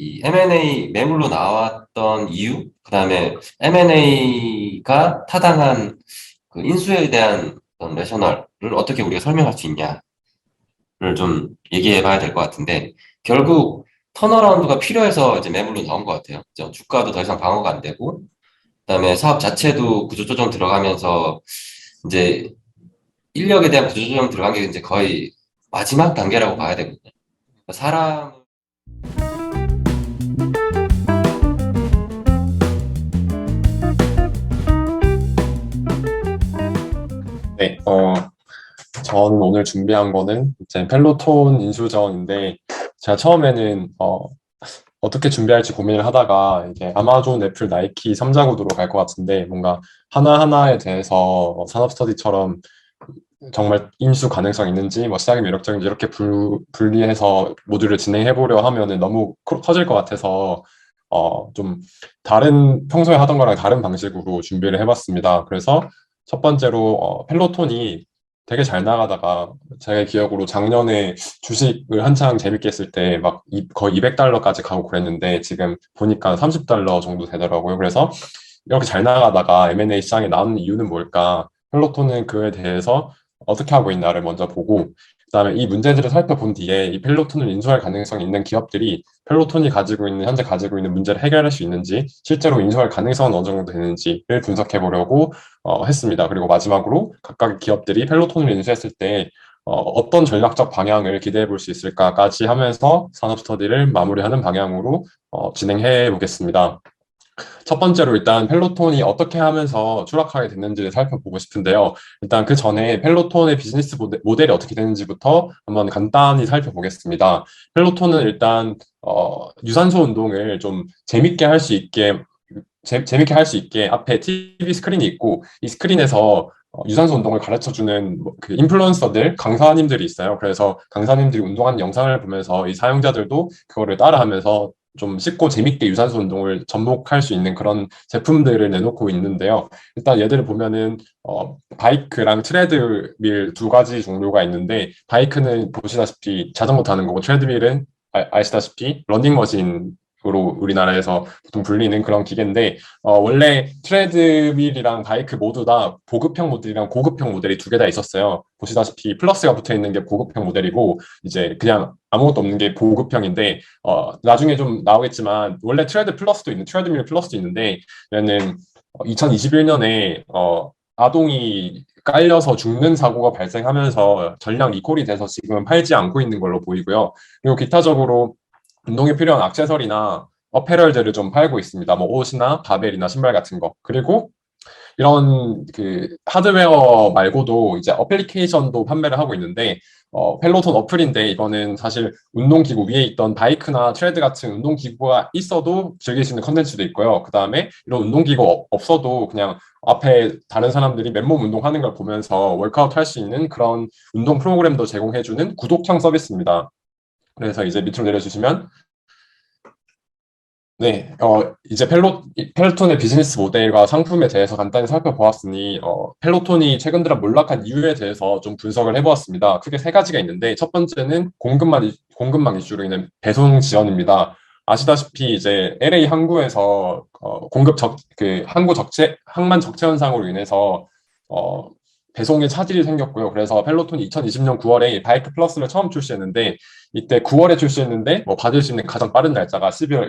이 M&A 매물로 나왔던 이유, 그다음에 M&A가 타당한 그 인수에 대한 어떤 레셔널을 어떻게 우리가 설명할 수 있냐를 좀 얘기해 봐야 될 것 같은데, 결국 턴어라운드가 필요해서 이제 매물로 나온 것 같아요. 주가도 더 이상 방어가 안 되고, 그다음에 사업 자체도 구조조정 들어가면서 이제 인력에 대한 구조조정 들어간 게 이제 거의 마지막 단계라고 봐야 되거든요. 사람. 네, 저는 오늘 준비한 거는 이제 펠로톤 인수정인데, 제가 처음에는 어떻게 준비할지 고민을 하다가 이제 아마존, 애플, 나이키 3자구도로 갈 것 같은데, 뭔가 하나하나에 대해서 산업 스터디처럼 정말 인수 가능성 있는지, 뭐 시장이 매력적인지 이렇게 분리해서 모듈을 진행해 보려 하면은 너무 커질 것 같아서 좀 다른 평소에 하던 거랑 다른 방식으로 준비를 해봤습니다. 그래서 첫 번째로 펠로톤이 되게 잘 나가다가 제 기억으로 작년에 주식을 한창 재밌게 했을 때 막 거의 200달러까지 가고 그랬는데 지금 보니까 30달러 정도 되더라고요. 그래서 이렇게 잘 나가다가 M&A 시장에 나오는 이유는 뭘까? 펠로톤은 그에 대해서 어떻게 하고 있나를 먼저 보고, 그다음에 이 문제들을 살펴본 뒤에 이 펠로톤을 인수할 가능성이 있는 기업들이 펠로톤이 현재 가지고 있는 문제를 해결할 수 있는지, 실제로 인수할 가능성은 어느 정도 되는지를 분석해 보려고 했습니다. 그리고 마지막으로 각각 기업들이 펠로톤을 인수했을 때 어떤 전략적 방향을 기대해 볼 수 있을까까지 하면서 산업 스터디를 마무리하는 방향으로 진행해 보겠습니다. 첫 번째로 일단 펠로톤이 어떻게 하면서 추락하게 됐는지를 살펴보고 싶은데요. 일단 그 전에 펠로톤의 비즈니스 모델이 어떻게 되는지부터 한번 간단히 살펴보겠습니다. 펠로톤은 일단 유산소 운동을 좀 재밌게 할 수 있게 재밌게 할 수 있게 앞에 TV 스크린이 있고 이 스크린에서 유산소 운동을 가르쳐주는 그 인플루언서들, 강사님들이 있어요. 그래서 강사님들이 운동하는 영상을 보면서 이 사용자들도 그거를 따라하면서 좀 쉽고 재밌게 유산소 운동을 접목할 수 있는 그런 제품들을 내놓고 있는데요. 일단 얘들을 보면은 바이크랑 트레드밀 두 가지 종류가 있는데 바이크는 보시다시피 자전거 타는 거고 트레드밀은 아시다시피 러닝머신 으로 우리나라에서 보통 불리는 그런 기계인데 원래 트레드밀이랑 바이크 모두 다 보급형 모델이랑 고급형 모델이 두 개 다 있었어요. 보시다시피 플러스가 붙어 있는 게 보급형 모델이고 이제 그냥 아무것도 없는 게 보급형인데 나중에 좀 나오겠지만 원래 트레드밀 플러스도 있는데 얘는 2021년에 아동이 깔려서 죽는 사고가 발생하면서 전량 리콜이 돼서 지금은 팔지 않고 있는 걸로 보이고요. 그리고 기타적으로 운동에 필요한 액세서리나 어페럴들을 좀 팔고 있습니다. 뭐 옷이나 바벨이나 신발 같은 거. 그리고 이런 그 하드웨어 말고도 이제 어플리케이션도 판매를 하고 있는데 펠로톤 어플인데 이거는 사실 운동기구 위에 있던 바이크나 트레드 같은 운동기구가 있어도 즐길 수 있는 컨텐츠도 있고요. 그 다음에 이런 운동기구 없어도 그냥 앞에 다른 사람들이 맨몸 운동하는 걸 보면서 워크아웃 할 수 있는 그런 운동 프로그램도 제공해주는 구독형 서비스입니다. 그래서 이제 밑으로 내려주시면 네, 이제 펠로톤의 비즈니스 모델과 상품에 대해서 간단히 살펴보았으니, 펠로톤이 최근 들어 몰락한 이유에 대해서 좀 분석을 해보았습니다. 크게 세 가지가 있는데, 첫 번째는 공급망 이슈로 인한 배송 지연입니다. 아시다시피 이제 LA 항구에서 항만 적체 현상으로 인해서 어, 배송에 차질이 생겼고요. 그래서 펠로톤이 2020년 9월에 바이크 플러스를 처음 출시했는데 이때 9월에 출시했는데 뭐 받을 수 있는 가장 빠른 날짜가 12월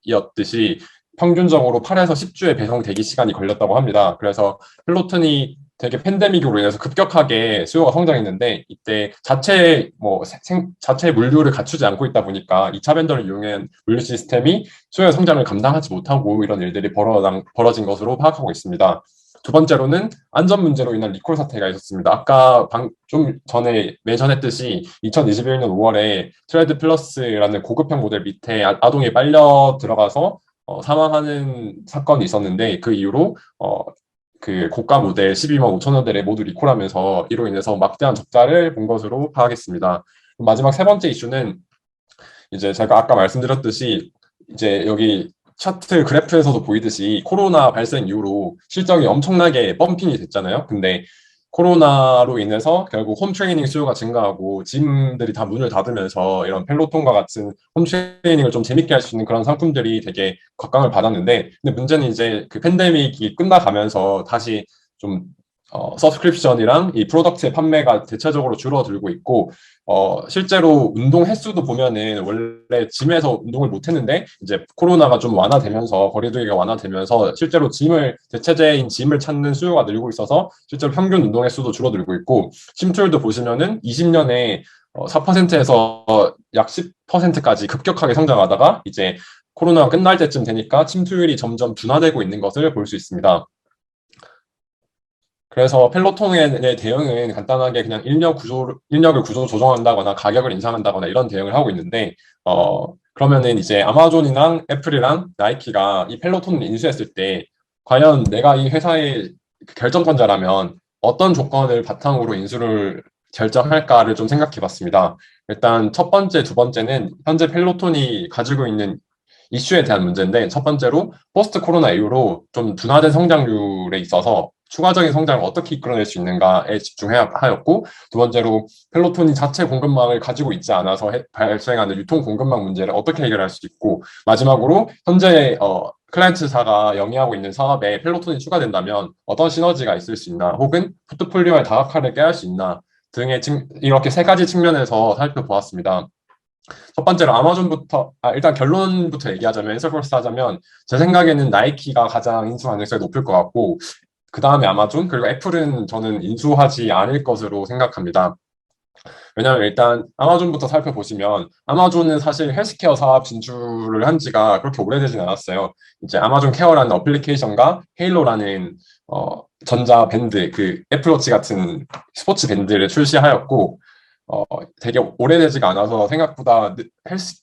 1일이었듯이 평균적으로 8에서 10주의 배송 대기 시간이 걸렸다고 합니다. 그래서 펠로톤이 되게 팬데믹으로 인해서 급격하게 수요가 성장했는데 이때 자체 물류를 갖추지 않고 있다 보니까 2차 벤더를 이용한 물류 시스템이 수요의 성장을 감당하지 못하고 이런 일들이 벌어진 것으로 파악하고 있습니다. 두 번째로는 안전 문제로 인한 리콜 사태가 있었습니다. 아까 좀 전에 멘션했듯이 2021년 5월에 트레드 플러스라는 고급형 모델 밑에 아동이 빨려 들어가서 사망하는 사건이 있었는데 그 이후로 그 고가 모델 12만 5천 원대를 모두 리콜하면서 이로 인해서 막대한 적자를 본 것으로 파악했습니다. 마지막 세 번째 이슈는 이제 제가 아까 말씀드렸듯이 이제 여기 차트 그래프에서도 보이듯이 코로나 발생 이후로 실적이 엄청나게 펌핑이 됐잖아요. 근데 코로나로 인해서 결국 홈 트레이닝 수요가 증가하고 짐들이 다 문을 닫으면서 이런 펠로톤과 같은 홈 트레이닝을 좀 재밌게 할 수 있는 그런 상품들이 되게 곽광을 받았는데, 근데 문제는 이제 그 팬데믹이 끝나가면서 다시 좀 서브스크립션이랑 이 프로덕트의 판매가 대체적으로 줄어들고 있고, 실제로 운동 횟수도 보면은 원래 짐에서 운동을 못 했는데 이제 코로나가 좀 완화되면서 거리두기가 완화되면서 실제로 대체제인 짐을 찾는 수요가 늘고 있어서 실제로 평균 운동 횟수도 줄어들고 있고, 심투율도 보시면은 20년에 4%에서 약 10%까지 급격하게 성장하다가 이제 코로나가 끝날 때쯤 되니까 침투율이 점점 둔화되고 있는 것을 볼 수 있습니다. 그래서 펠로톤의 대응은 간단하게 그냥 인력을 구조 조정한다거나 가격을 인상한다거나 이런 대응을 하고 있는데, 그러면은 이제 아마존이랑 애플이랑 나이키가 이 펠로톤을 인수했을 때, 과연 내가 이 회사의 결정권자라면 어떤 조건을 바탕으로 인수를 결정할까를 좀 생각해 봤습니다. 일단 첫 번째, 두 번째는 현재 펠로톤이 가지고 있는 이슈에 대한 문제인데, 첫 번째로 포스트 코로나 이후로 좀 둔화된 성장률에 있어서 추가적인 성장을 어떻게 이끌어낼 수 있는가에 집중하였고, 두 번째로 펠로톤이 자체 공급망을 가지고 있지 않아서 발생하는 유통 공급망 문제를 어떻게 해결할 수 있고, 마지막으로 현재 클라이언트사가 영위하고 있는 사업에 펠로톤이 추가된다면 어떤 시너지가 있을 수 있나, 혹은 포트폴리오의 다각화를 깨할 수 있나 등의 이렇게 세 가지 측면에서 살펴보았습니다. 첫 번째로 아마존부터, 일단 결론부터 얘기하자면, 엔서퍼스 하자면, 제 생각에는 나이키가 가장 인수 가능성이 높을 것 같고, 그 다음에 아마존, 그리고 애플은 저는 인수하지 않을 것으로 생각합니다. 왜냐하면 일단 아마존부터 살펴보시면, 아마존은 사실 헬스케어 사업 진출을 한 지가 그렇게 오래되진 않았어요. 이제 아마존 케어라는 어플리케이션과 헤일로라는 전자 밴드, 그 애플워치 같은 스포츠 밴드를 출시하였고, 되게 오래되지가 않아서 생각보다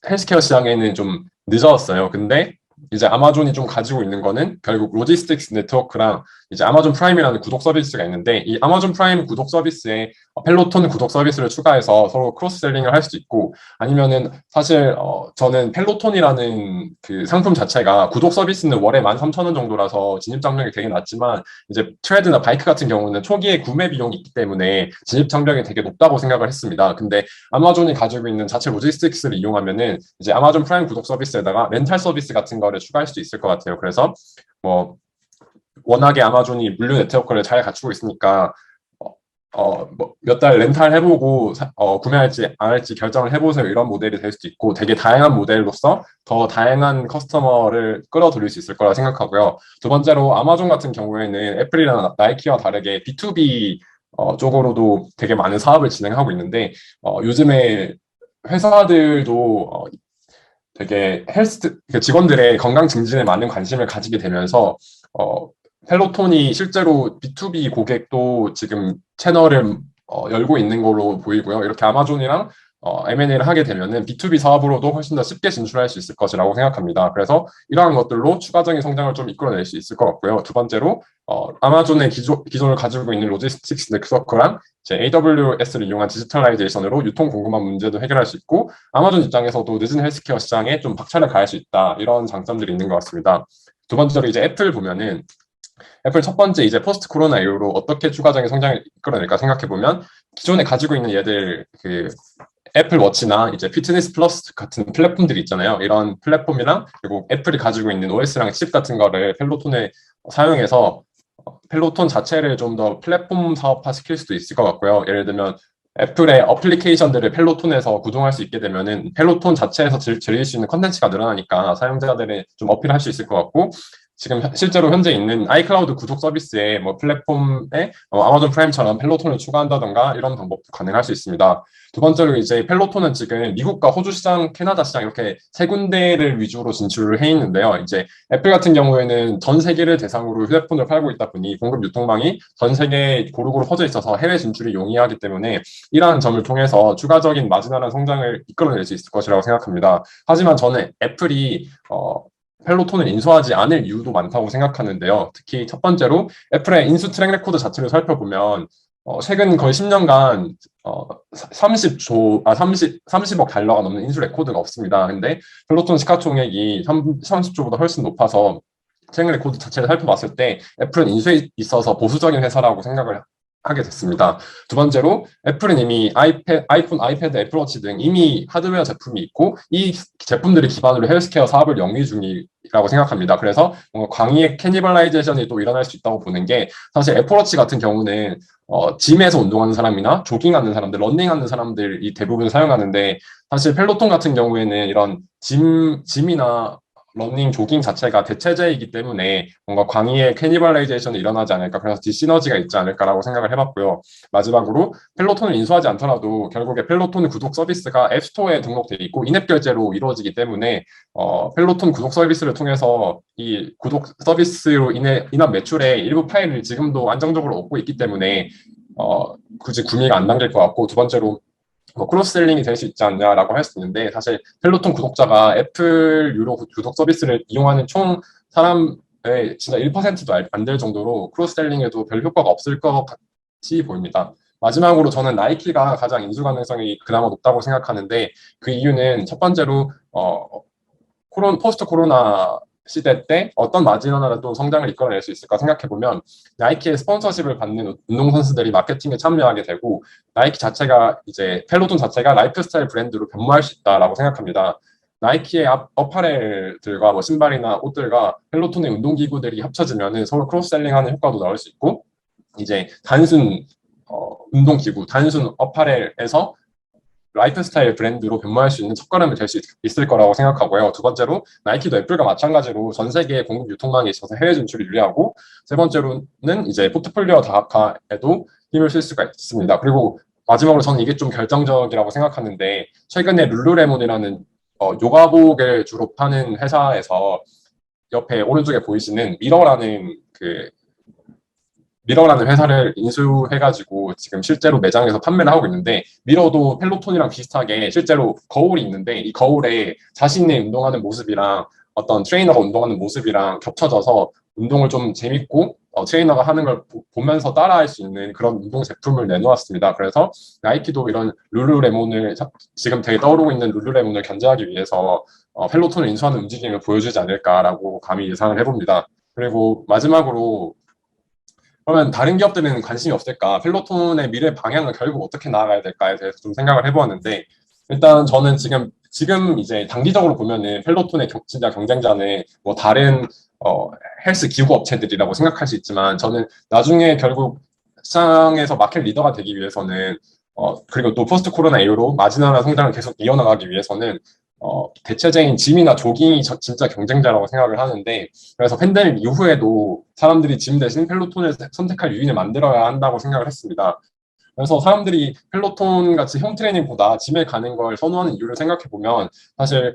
헬스케어 시장에는 좀 늦었어요. 근데 이제 아마존이 좀 가지고 있는 거는 결국 로지스틱스 네트워크랑 이제 아마존 프라임이라는 구독 서비스가 있는데, 이 아마존 프라임 구독 서비스에 펠로톤 구독 서비스를 추가해서 서로 크로스셀링을 할 수도 있고, 아니면은 사실 저는 펠로톤이라는 그 상품 자체가 구독 서비스는 월에 13,000원 정도라서 진입 장벽이 되게 낮지만, 이제 트레드나 바이크 같은 경우는 초기에 구매 비용이 있기 때문에 진입 장벽이 되게 높다고 생각을 했습니다. 근데 아마존이 가지고 있는 자체 로지스틱스를 이용하면은 이제 아마존 프라임 구독 서비스에다가 렌탈 서비스 같은 거를 추가할 수도 있을 것 같아요. 그래서 뭐 워낙에 아마존이 물류 네트워크를 잘 갖추고 있으니까 몇 달 렌탈 해보고 구매할지 안 할지 결정을 해보세요, 이런 모델이 될 수도 있고, 되게 다양한 모델로서 더 다양한 커스터머를 끌어들일 수 있을 거라 생각하고요. 두 번째로 아마존 같은 경우에는 애플이나 나이키와 다르게 B2B 쪽으로도 되게 많은 사업을 진행하고 있는데, 요즘에 회사들도 되게 그 직원들의 건강 증진에 많은 관심을 가지게 되면서 어, 펠로톤이 실제로 B2B 고객도 지금 채널을 열고 있는 걸로 보이고요. 이렇게 아마존이랑 M&A를 하게 되면은 B2B 사업으로도 훨씬 더 쉽게 진출할 수 있을 것이라고 생각합니다. 그래서 이러한 것들로 추가적인 성장을 좀 이끌어낼 수 있을 것 같고요. 두 번째로 아마존의 기존을 가지고 있는 로지스틱스 네트워크랑 이제 AWS를 이용한 디지털라이제이션으로 유통 공급망 문제도 해결할 수 있고, 아마존 입장에서도 늦은 헬스케어 시장에 좀 박차를 가할 수 있다, 이런 장점들이 있는 것 같습니다. 두 번째로 이제 애플 보면은, 애플 첫 번째 이제 포스트 코로나 이후로 어떻게 추가적인 성장을 이끌어낼까 생각해 보면, 기존에 가지고 있는 얘들 그 애플 워치나 이제 피트니스 플러스 같은 플랫폼들이 있잖아요. 이런 플랫폼이랑 그리고 애플이 가지고 있는 OS랑 칩 같은 거를 펠로톤에 사용해서 펠로톤 자체를 좀 더 플랫폼 사업화 시킬 수도 있을 것 같고요. 예를 들면 애플의 어플리케이션들을 펠로톤에서 구동할 수 있게 되면은 펠로톤 자체에서 즐길 수 있는 컨텐츠가 늘어나니까 사용자들이 좀 어필할 수 있을 것 같고, 지금 실제로 현재 있는 아이클라우드 구독 서비스에 뭐 플랫폼에 아마존 프라임처럼 펠로톤을 추가한다던가 이런 방법도 가능할 수 있습니다. 두 번째로 이제 펠로톤은 지금 미국과 호주 시장, 캐나다 시장 이렇게 세 군데를 위주로 진출을 해 있는데요. 이제 애플 같은 경우에는 전 세계를 대상으로 휴대폰을 팔고 있다 보니 공급 유통망이 전 세계에 고루고루 퍼져 있어서 해외 진출이 용이하기 때문에 이러한 점을 통해서 추가적인 마지노선 성장을 이끌어낼 수 있을 것이라고 생각합니다. 하지만 저는 애플이 펠로톤을 인수하지 않을 이유도 많다고 생각하는데요. 특히 첫 번째로 애플의 인수 트랙 레코드 자체를 살펴보면 최근 거의 10년간 30억 달러가 넘는 인수 레코드가 없습니다. 근데 펠로톤 시가총액이 30조보다 훨씬 높아서 트랙 레코드 자체를 살펴봤을 때 애플은 인수에 있어서 보수적인 회사라고 생각을 하게 됐습니다. 두 번째로 애플은 이미 아이폰, 아이패드, 애플워치 등 이미 하드웨어 제품이 있고 이 제품들을 기반으로 헬스케어 사업을 영위 중이라고 생각합니다. 그래서 뭔가 광의의 캐니발라이제이션이 또 일어날 수 있다고 보는 게 사실 애플워치 같은 경우는 짐에서 운동하는 사람이나 조깅하는 사람들, 러닝하는 사람들이 대부분 사용하는데 사실 펠로톤 같은 경우에는 이런 짐이나 러닝, 조깅 자체가 대체제이기 때문에 뭔가 광의의 캐니발라이제이션이 일어나지 않을까, 그래서 디시너지가 있지 않을까라고 생각을 해봤고요. 마지막으로 펠로톤을 인수하지 않더라도 결국에 펠로톤 구독 서비스가 앱스토어에 등록돼 있고 인앱 결제로 이루어지기 때문에 펠로톤 구독 서비스를 통해서 이 구독 서비스로 인해 인한 매출의 일부 파일을 지금도 안정적으로 얻고 있기 때문에 굳이 구매가 안 당길 것 같고, 두 번째로 뭐 크로스셀링이 될 수 있지 않냐라고 할 수 있는데 사실 펠로톤 구독자가 애플 유로 구독 서비스를 이용하는 총 사람의 진짜 1%도 안 될 정도로 크로스셀링에도 별 효과가 없을 것 같이 보입니다. 마지막으로 저는 나이키가 가장 인수 가능성이 그나마 높다고 생각하는데 그 이유는 첫 번째로 포스트 코로나 시대 때 어떤 마지노선으로 또 성장을 이끌어낼 수 있을까 생각해보면 나이키의 스폰서십을 받는 운동선수들이 마케팅에 참여하게 되고 나이키 자체가 이제 펠로톤 자체가 라이프스타일 브랜드로 변모할 수 있다라고 생각합니다. 나이키의 어파렐들과 뭐 신발이나 옷들과 펠로톤의 운동기구들이 합쳐지면 서로 크로스셀링하는 효과도 나올 수 있고 이제 단순 운동기구, 단순 어파렐에서 라이프스타일 브랜드로 변모할 수 있는 첫걸음이 될 수 있을 거라고 생각하고요. 두 번째로 나이키도 애플과 마찬가지로 전 세계 공급 유통망에 있어서 해외 진출이 유리하고 세 번째로는 이제 포트폴리오 다각화에도 힘을 쓸 수가 있습니다. 그리고 마지막으로 저는 이게 좀 결정적이라고 생각하는데 최근에 룰루레몬이라는 요가복을 주로 파는 회사에서 옆에 오른쪽에 보이시는 미러라는 회사를 인수해가지고 지금 실제로 매장에서 판매를 하고 있는데 미러도 펠로톤이랑 비슷하게 실제로 거울이 있는데 이 거울에 자신의 운동하는 모습이랑 어떤 트레이너가 운동하는 모습이랑 겹쳐져서 운동을 좀 재밌고 트레이너가 하는 걸 보면서 따라할 수 있는 그런 운동 제품을 내놓았습니다. 그래서 나이키도 이런 룰루레몬을 지금 되게 떠오르고 있는 룰루레몬을 견제하기 위해서 펠로톤을 인수하는 움직임을 보여주지 않을까라고 감히 예상을 해봅니다. 그리고 마지막으로 그러면 다른 기업들은 관심이 없을까? 펠로톤의 미래 방향을 결국 어떻게 나아가야 될까에 대해서 좀 생각을 해보았는데, 일단 저는 지금 이제 단기적으로 보면은 펠로톤의 진짜 경쟁자는 뭐 다른, 헬스 기구 업체들이라고 생각할 수 있지만, 저는 나중에 결국 시장에서 마켓 리더가 되기 위해서는, 그리고 또 포스트 코로나 이후로 마지노선한 성장을 계속 이어나가기 위해서는, 대체제인 짐이나 조깅이 진짜 경쟁자라고 생각을 하는데, 그래서 팬데믹 이후에도 사람들이 짐 대신 펠로톤을 선택할 요인을 만들어야 한다고 생각을 했습니다. 그래서 사람들이 펠로톤 같이 홈 트레이닝보다 짐에 가는 걸 선호하는 이유를 생각해 보면 사실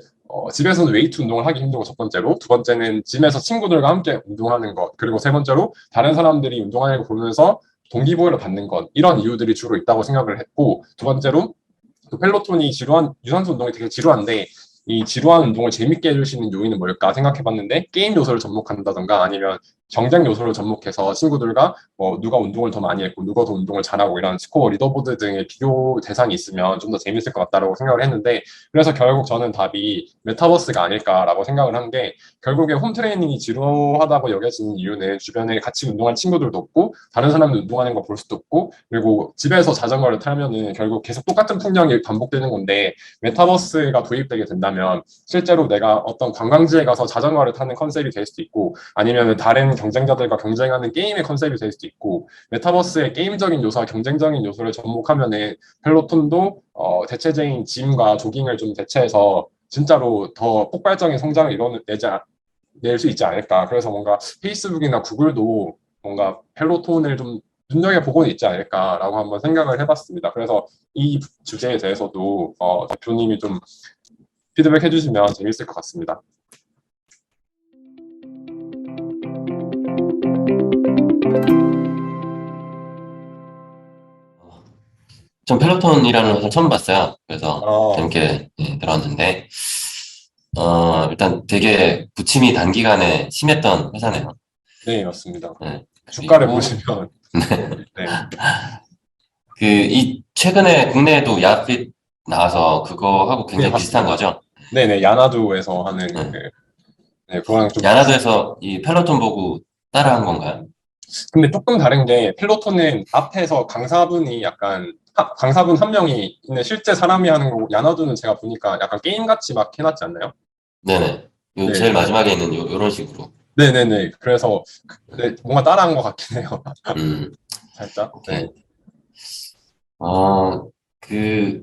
집에서는 웨이트 운동을 하기 힘들고 첫 번째로 두 번째는 짐에서 친구들과 함께 운동하는 것 그리고 세 번째로 다른 사람들이 운동하는 걸 보면서 동기부여를 받는 것 이런 이유들이 주로 있다고 생각을 했고 두 번째로 그 펠로톤이 유산소 운동이 되게 지루한데 이 지루한 운동을 재밌게 해줄 수 있는 요인은 뭘까 생각해봤는데 게임 요소를 접목한다던가 아니면 경쟁 요소를 접목해서 친구들과 뭐 누가 운동을 더 많이 했고 누가 더 운동을 잘하고 이런 스코어 리더보드 등의 비교 대상이 있으면 좀 더 재밌을 것 같다고 생각을 했는데 그래서 결국 저는 답이 메타버스가 아닐까라고 생각을 한 게 결국에 홈 트레이닝이 지루하다고 여겨지는 이유는 주변에 같이 운동한 친구들도 없고 다른 사람들 운동하는 거 볼 수도 없고 그리고 집에서 자전거를 타면은 결국 계속 똑같은 풍경이 반복되는 건데 메타버스가 도입되게 된다면 실제로 내가 어떤 관광지에 가서 자전거를 타는 컨셉이 될 수도 있고 아니면 다른 경쟁자들과 경쟁하는 게임의 컨셉이 될 수도 있고 메타버스의 게임적인 요소와 경쟁적인 요소를 접목하면은 펠로톤도 대체제인 짐과 조깅을 좀 대체해서 진짜로 더 폭발적인 성장을 낼 수 있지 않을까. 그래서 뭔가 페이스북이나 구글도 뭔가 펠로톤을 좀 눈여겨보고 있지 않을까라고 한번 생각을 해봤습니다. 그래서 이 주제에 대해서도 대표님이 좀 피드백 해주시면 재밌을 것 같습니다. 전 펠로톤이라는 회사 처음 봤어요. 그래서 아, 재밌게 들었는데, 일단 되게 부침이 단기간에 심했던 회사네요. 네, 맞습니다. 네, 주가를 그리고, 보시면 네, 최근에 국내에도 야fit 나와서 그거하고 네, 굉장히 비슷한 맞습니다. 거죠. 네네, 야나두에서 하는 네. 네, 그거랑 좀 비슷. 야나도에서 이 펠로톤 보고 따라한 건가요? 근데 조금 다른 게 펠로톤은 앞에서 강사분이 약간 강사분 한 명이 있는 실제 사람이 하는 거고 야나두는 제가 보니까 약간 게임같이 막 해놨지 않나요? 네네. 요 네. 제일 마지막에 있는 요런 식으로. 네네네. 그래서 네, 뭔가 따라한 것 같긴 해요. 음, 살짝. 네. 오케이. 어, 그,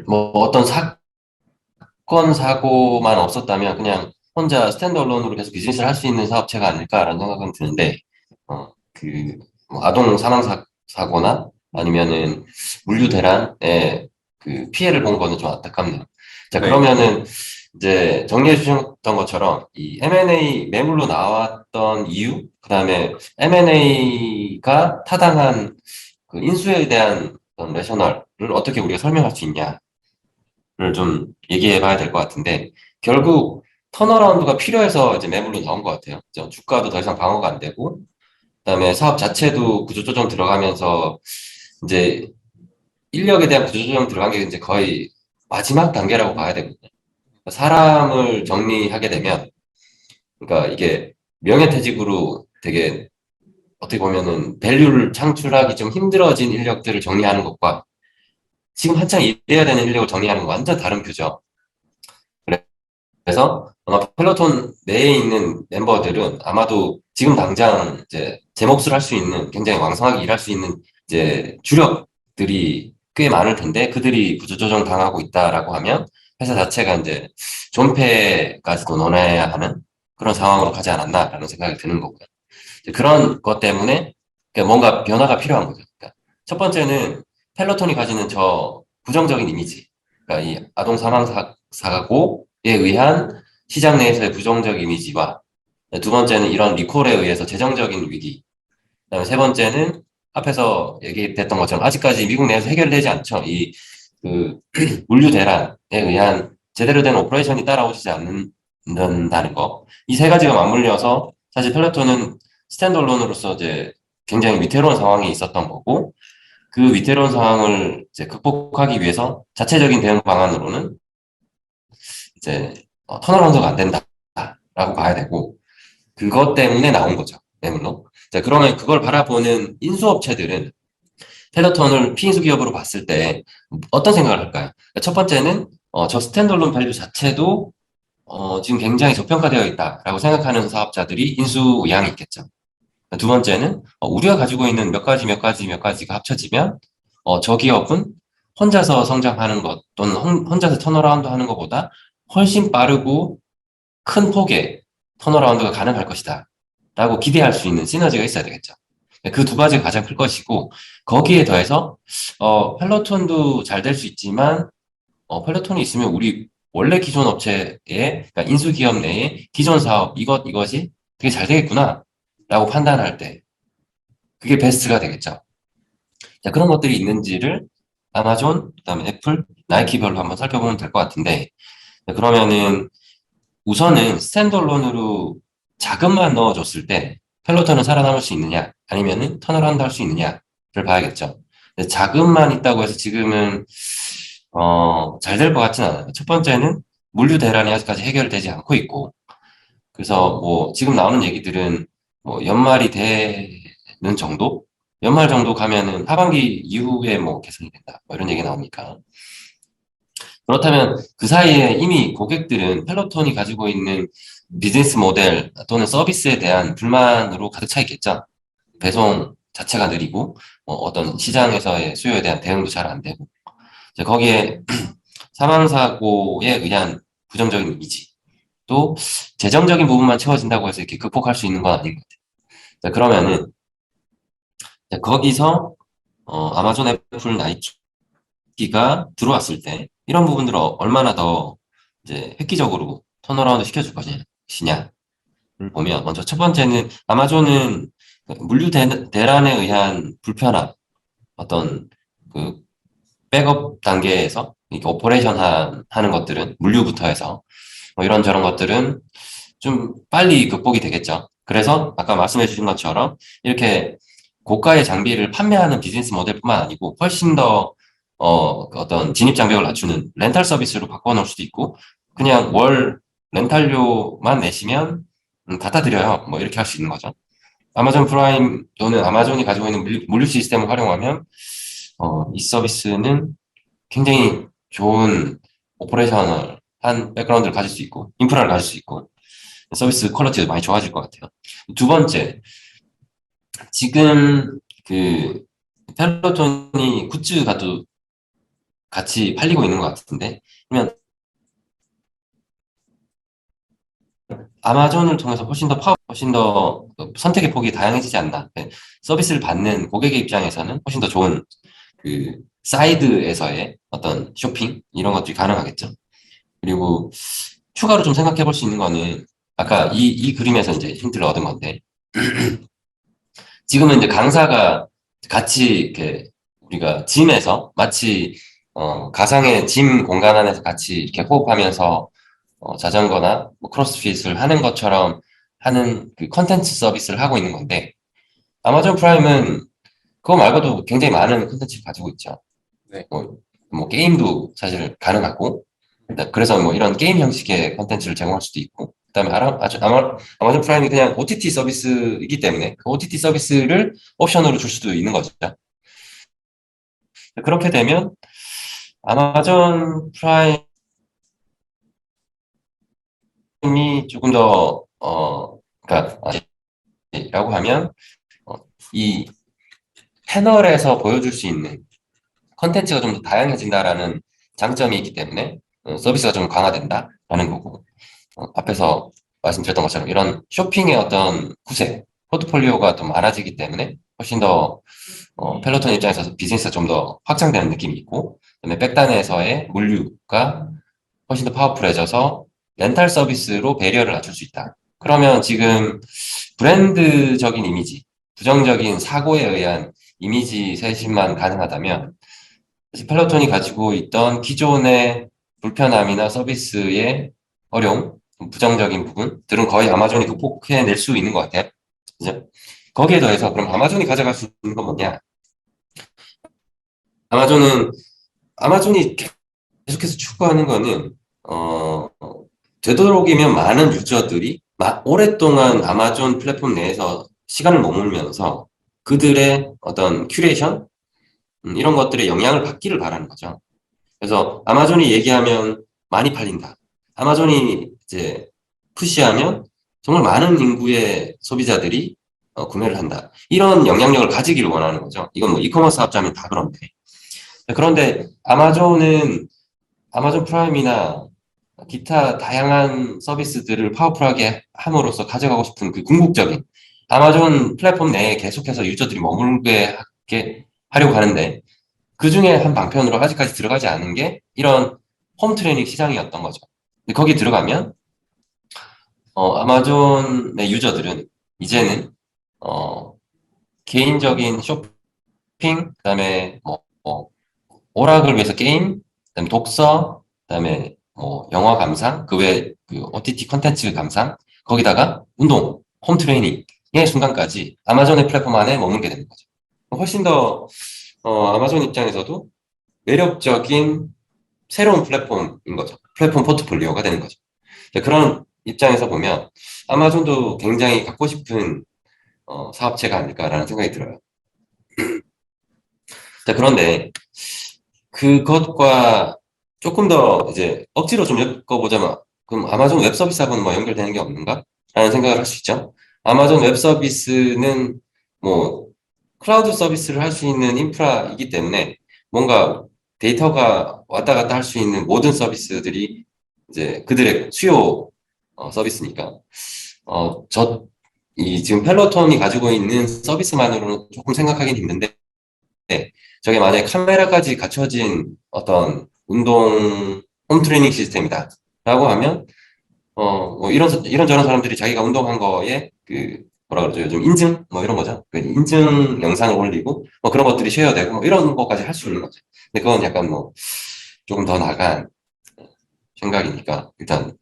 뭐 어떤 사건, 사고만 없었다면 그냥 혼자 스탠드얼론으로 계속 비즈니스를 할 수 있는 사업체가 아닐까라는 생각은 드는데, 뭐 아동 사고나 아니면은 물류 대란에 그 피해를 본 거는 좀 안타깝네요. 자, 네. 그러면은 이제 정리해 주셨던 것처럼 이 M&A 매물로 나왔던 이유, 그다음에 M&A가 타당한 그 인수에 대한 어떤 레셔널을 어떻게 우리가 설명할 수 있냐를 좀 얘기해 봐야 될 것 같은데, 결국 턴어라운드가 필요해서 이제 매물로 나온 것 같아요. 주가도 더 이상 방어가 안 되고, 그다음에 사업 자체도 구조조정 들어가면서 이제 인력에 대한 구조조정 들어간 게 이제 거의 마지막 단계라고 봐야 되거든요. 사람을 정리하게 되면, 그러니까 이게 명예퇴직으로 되게 어떻게 보면은 밸류를 창출하기 좀 힘들어진 인력들을 정리하는 것과 지금 한창 일해야 되는 인력을 정리하는 건 완전 다른 뷰죠. 그래서 아마 펠로톤 내에 있는 멤버들은 아마도 지금 당장 이제 제 몫을 할 수 있는 굉장히 왕성하게 일할 수 있는 이제 주력들이 꽤 많을 텐데 그들이 구조조정 당하고 있다라고 하면 회사 자체가 이제 존폐까지도 논해야 하는 그런 상황으로 가지 않았나라는 생각이 드는 거고요. 이제 그런 것 때문에 그러니까 뭔가 변화가 필요한 거죠. 그러니까 첫 번째는 펠로톤이 가지는 저 부정적인 이미지, 그러니까 이 아동 사망 사고에 의한 시장 내에서의 부정적 이미지와 두 번째는 이런 리콜에 의해서 재정적인 위기, 그다음에 세 번째는 앞에서 얘기했던 것처럼 아직까지 미국 내에서 해결되지 않죠. 이 그 물류 대란에 의한 제대로 된 오퍼레이션이 따라오지 않는다는 거. 이 세 가지가 맞물려서 사실 펠로톤은 스탠드얼론으로서 이제 굉장히 위태로운 상황에 있었던 거고 그 위태로운 상황을 이제 극복하기 위해서 자체적인 대응 방안으로는 이제 턴어라운드가 안 된다라고 봐야 되고 그것 때문에 나온 거죠. 매물로. 자, 그러면 그걸 바라보는 인수업체들은 펠로톤을 피인수 기업으로 봤을 때 어떤 생각을 할까요? 첫 번째는 저 스탠드얼론 밸류 자체도 지금 굉장히 저평가되어 있다라고 생각하는 사업자들이 인수 의향이 있겠죠. 두 번째는 우리가 가지고 있는 몇 가지가 합쳐지면 저 기업은 혼자서 성장하는 것 또는 혼자서 턴어라운드 하는 것보다 훨씬 빠르고 큰 폭의 턴어라운드가 가능할 것이다. 라고 기대할 수 있는 시너지가 있어야 되겠죠. 그 두 가지가 가장 클 것이고, 거기에 더해서, 펠로톤도 잘 될 수 있지만, 펠로톤이 있으면 우리 원래 기존 업체의, 그러니까 인수기업 내에 기존 사업, 이것이 되게 잘 되겠구나. 라고 판단할 때, 그게 베스트가 되겠죠. 자, 그런 것들이 있는지를 아마존, 그다음에 애플, 나이키별로 한번 살펴보면 될 것 같은데, 자, 그러면은 우선은 스탠드얼론으로 자금만 넣어줬을 때 펠로톤은 살아남을 수 있느냐 아니면은 턴어라운드 할 수 있느냐를 봐야겠죠. 근데 자금만 있다고 해서 지금은 잘 될 것 같지는 않아요. 첫 번째는 물류 대란이 아직까지 해결되지 않고 있고 그래서 뭐 지금 나오는 얘기들은 뭐 연말이 되는 정도? 연말 정도 가면은 하반기 이후에 뭐 개선이 된다. 뭐 이런 얘기 나오니까. 그렇다면 그 사이에 이미 고객들은 펠로톤이 가지고 있는 비즈니스 모델 또는 서비스에 대한 불만으로 가득 차 있겠죠. 배송 자체가 느리고 어떤 시장에서의 수요에 대한 대응도 잘 안 되고 이제 거기에 사망사고에 의한 부정적인 이미지 또 재정적인 부분만 채워진다고 해서 이렇게 극복할 수 있는 건 아닌 것 같아요. 자, 그러면은 거기서 아마존, 애플, 나이키가 들어왔을 때 이런 부분들을 얼마나 더 이제 획기적으로 턴어라운드 시켜줄 것이냐를 보면 먼저 첫 번째는 아마존은 물류 대란에 의한 불편함 어떤 그 백업 단계에서 이렇게 오퍼레이션 하는 것들은 물류부터 해서 뭐 이런저런 것들은 좀 빨리 극복이 되겠죠. 그래서 아까 말씀해 주신 것처럼 이렇게 고가의 장비를 판매하는 비즈니스 모델뿐만 아니고 훨씬 더 어떤 진입 장벽을 낮추는 렌탈 서비스로 바꿔놓을 수도 있고 그냥 월 렌탈료만 내시면 갖다 드려요. 뭐 이렇게 할 수 있는 거죠. 아마존 프라임 또는 아마존이 가지고 있는 물류 시스템을 활용하면 이 서비스는 굉장히 좋은 오퍼레이션을 한 백그라운드를 가질 수 있고 인프라를 가질 수 있고 서비스 퀄리티도 많이 좋아질 것 같아요. 두 번째, 지금 그 펠로톤이 굿즈가 또 같이 팔리고 있는 것 같은데 그러면 아마존을 통해서 훨씬 더 선택의 폭이 다양해지지 않나. 네, 서비스를 받는 고객의 입장에서는 훨씬 더 좋은 그 사이드에서의 어떤 쇼핑 이런 것들이 가능하겠죠. 그리고 추가로 좀 생각해 볼 수 있는 거는 아까 이 그림에서 이제 힌트를 얻은 건데 지금은 이제 강사가 같이 이렇게 우리가 짐에서 마치 가상의 짐 공간 안에서 같이 이렇게 호흡하면서 자전거나 뭐 크로스핏을 하는 것처럼 하는 그 컨텐츠 서비스를 하고 있는 건데 아마존 프라임은 그거 말고도 굉장히 많은 컨텐츠를 가지고 있죠. 네. 뭐 게임도 사실 가능하고 그래서 뭐 이런 게임 형식의 컨텐츠를 제공할 수도 있고 그다음에 아마존 프라임이 그냥 OTT 서비스이기 때문에 그 OTT 서비스를 옵션으로 줄 수도 있는 거죠. 그렇게 되면 아마존 프라임이 조금 더 그러니까 라고 하면 어, 이 패널에서 보여줄 수 있는 컨텐츠가 좀 더 다양해진다라는 장점이 있기 때문에 서비스가 좀 강화된다라는 거고 앞에서 말씀드렸던 것처럼 이런 쇼핑의 어떤 구색, 포트폴리오가 더 많아지기 때문에 훨씬 더 펠로톤 입장에서 비즈니스가 좀 더 확장되는 느낌이 있고 그다음에 백단에서의 물류가 훨씬 더 파워풀해져서 렌탈 서비스로 배리어를 낮출 수 있다. 그러면 지금 브랜드적인 이미지, 부정적인 사고에 의한 이미지 쇄신만 가능하다면 펠로톤이 가지고 있던 기존의 불편함이나 서비스의 어려움, 부정적인 부분들은 거의 아마존이 극복해낼 수 있는 것 같아요. 그죠? 거기에 더해서 그럼 아마존이 가져갈 수 있는 건 뭐냐? 아마존은 아마존이 계속해서 추구하는 거는 되도록이면 많은 유저들이 오랫동안 아마존 플랫폼 내에서 시간을 머물면서 그들의 어떤 큐레이션 이런 것들의 영향을 받기를 바라는 거죠. 그래서 아마존이 얘기하면 많이 팔린다. 아마존이 이제 푸시하면 정말 많은 인구의 소비자들이 구매를 한다. 이런 영향력을 가지기를 원하는 거죠. 이건 뭐 이커머스 사업자면 다 그런데. 그런데 아마존 프라임이나 기타 다양한 서비스들을 파워풀하게 함으로써 가져가고 싶은 그 궁극적인 아마존 플랫폼 내에 계속해서 유저들이 머물게 하려고 하는데 그 중에 한 방편으로 아직까지 들어가지 않은 게 이런 홈 트레이닝 시장이었던 거죠. 근데 거기 들어가면 아마존의 유저들은 이제는 어, 개인적인 쇼핑, 그다음에 뭐 오락을 위해서 게임, 그다음에 독서, 그다음에 뭐 영화 감상, 그 외 그 OTT 컨텐츠 감상, 거기다가 운동, 홈 트레이닝의 순간까지 아마존의 플랫폼 안에 머물게 되는 거죠. 훨씬 더 아마존 입장에서도 매력적인 새로운 플랫폼인 거죠. 플랫폼 포트폴리오가 되는 거죠. 그런 입장에서 보면 아마존도 굉장히 갖고 싶은 사업체가 아닐까라는 생각이 들어요. 자, 그런데 그것과 조금 더 이제 억지로 좀 엮어보자면 그럼 아마존 웹 서비스하고는 뭐 연결되는 게 없는가? 라는 생각을 할 수 있죠. 아마존 웹 서비스는 뭐 클라우드 서비스를 할 수 있는 인프라이기 때문에 뭔가 데이터가 왔다 갔다 할 수 있는 모든 서비스들이 이제 그들의 수요 서비스니까 이 지금 펠로톤이 가지고 있는 서비스만으로는 조금 생각하기는 힘든데 저게 만약에 카메라까지 갖춰진 어떤 운동 홈 트레이닝 시스템이다 라고 하면 뭐 이런저런 사람들이 자기가 운동한 거에 그 뭐라 그러죠? 요즘 인증? 뭐 이런 거죠. 그 인증 영상을 올리고 뭐 그런 것들이 쉐어되고 뭐 이런 것까지 할 수 있는 거죠. 근데 그건 약간 뭐 조금 더 나간 생각이니까 일단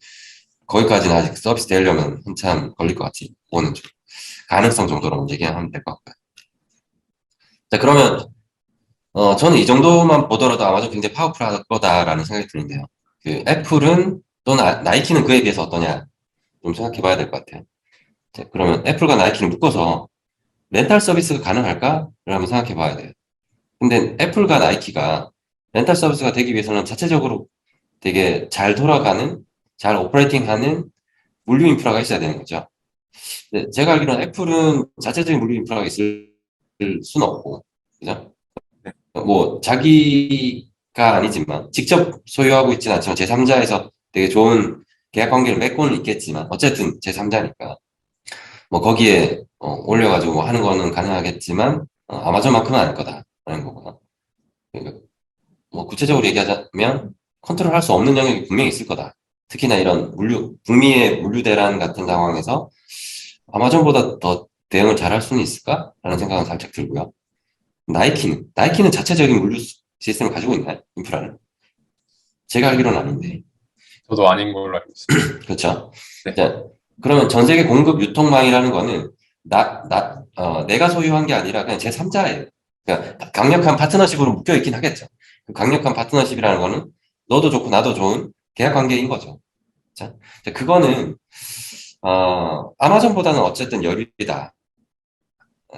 거기까지는 아직 서비스 되려면 한참 걸릴 것 같이 보는 중. 가능성 정도로만 얘기하면 될 것 같고요. 자, 그러면 저는 이 정도만 보더라도 아마존 굉장히 파워풀할 거다라는 생각이 드는데요. 그 애플은 또는 나이키는 그에 비해서 어떠냐 좀 생각해 봐야 될 것 같아요. 자, 그러면 애플과 나이키를 묶어서 렌탈 서비스가 가능할까를 한번 생각해 봐야 돼요. 근데 애플과 나이키가 렌탈 서비스가 되기 위해서는 자체적으로 되게 잘 돌아가는, 잘 오퍼레이팅하는 물류 인프라가 있어야 되는 거죠. 근데 제가 알기로는 애플은 자체적인 물류 인프라가 있을 수는 없고, 그죠? 네. 뭐, 자기가 아니지만, 직접 소유하고 있지는 않지만, 제3자에서 되게 좋은 계약 관계를 맺고는 있겠지만, 어쨌든 제3자니까. 뭐, 거기에 올려가지고 뭐 하는 거는 가능하겠지만, 아마존만큼은 아닐 거다라는 거고. 그러니까 뭐, 구체적으로 얘기하자면, 컨트롤할 수 없는 영역이 분명히 있을 거다. 특히나 이런 북미의 물류 대란 같은 상황에서 아마존보다 더 대응을 잘할 수는 있을까? 라는 생각은 살짝 들고요. 나이키는 자체적인 물류 시스템을 가지고 있나요? 인프라를? 제가 알기로는 아닌데. 저도 아닌 걸로 알고 있습니다. 그렇죠. 네. 자, 그러면 전 세계 공급 유통망이라는 거는 내가 소유한 게 아니라 그냥 제3자예요. 그러니까 강력한 파트너십으로 묶여 있긴 하겠죠. 그 강력한 파트너십이라는 거는 너도 좋고 나도 좋은 계약 관계인 거죠. 자, 그거는 아마존보다는 어쨌든 여유이다.